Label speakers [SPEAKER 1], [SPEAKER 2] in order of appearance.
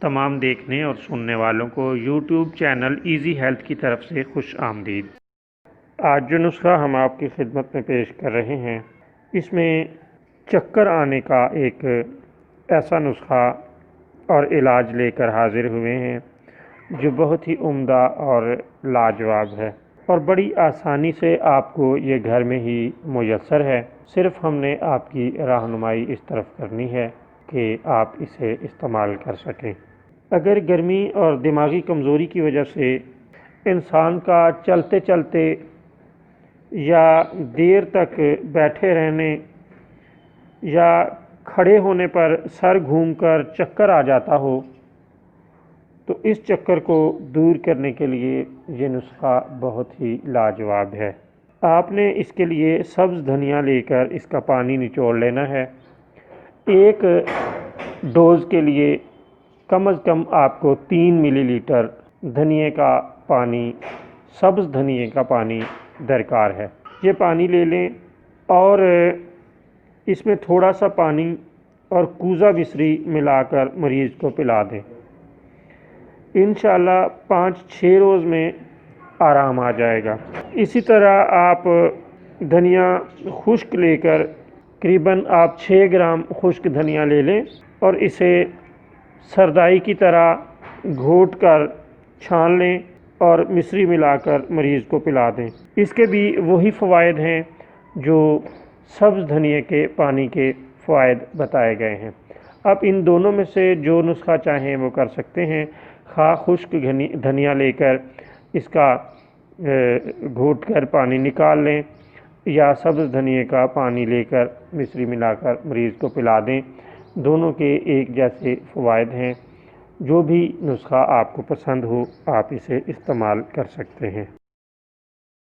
[SPEAKER 1] تمام دیکھنے اور سننے والوں کو یوٹیوب چینل ایزی ہیلتھ کی طرف سے خوش آمدید۔ آج جو نسخہ ہم آپ کی خدمت میں پیش کر رہے ہیں، اس میں چکر آنے کا ایک ایسا نسخہ اور علاج لے کر حاضر ہوئے ہیں جو بہت ہی عمدہ اور لاجواب ہے، اور بڑی آسانی سے آپ کو یہ گھر میں ہی میسر ہے۔ صرف ہم نے آپ کی رہنمائی اس طرف کرنی ہے کہ آپ اسے استعمال کر سکیں۔ اگر گرمی اور دماغی کمزوری کی وجہ سے انسان کا چلتے چلتے یا دیر تک بیٹھے رہنے یا کھڑے ہونے پر سر گھوم کر چکر آ جاتا ہو، تو اس چکر کو دور کرنے کے لیے یہ نسخہ بہت ہی لاجواب ہے۔ آپ نے اس کے لیے سبز دھنیا لے کر اس کا پانی نچوڑ لینا ہے۔ ایک ڈوز کے لیے کم از کم آپ کو 3 ملی لیٹر دھنیے کا پانی، سبز دھنیے کا پانی درکار ہے۔ یہ پانی لے لیں اور اس میں تھوڑا سا پانی اور کوزہ بسری ملا کر مریض کو پلا دیں۔ انشاءاللہ 5-6 روز میں آرام آ جائے گا۔ اسی طرح آپ دھنیا خشک لے کر قریباً آپ 6 گرام خشک دھنیا لے لیں اور اسے سردائی کی طرح گھوٹ کر چھان لیں اور مصری ملا کر مریض کو پلا دیں۔ اس کے بھی وہی فوائد ہیں جو سبز دھنیے کے پانی کے فوائد بتائے گئے ہیں۔ آپ ان دونوں میں سے جو نسخہ چاہیں وہ کر سکتے ہیں۔ خواہ خشک دھنیا لے کر اس کا گھوٹ کر پانی نکال لیں یا سبز دھنیے کا پانی لے کر مصری ملا کر مریض کو پلا دیں، دونوں کے ایک جیسے فوائد ہیں۔ جو بھی نسخہ آپ کو پسند ہو آپ اسے استعمال کر سکتے ہیں۔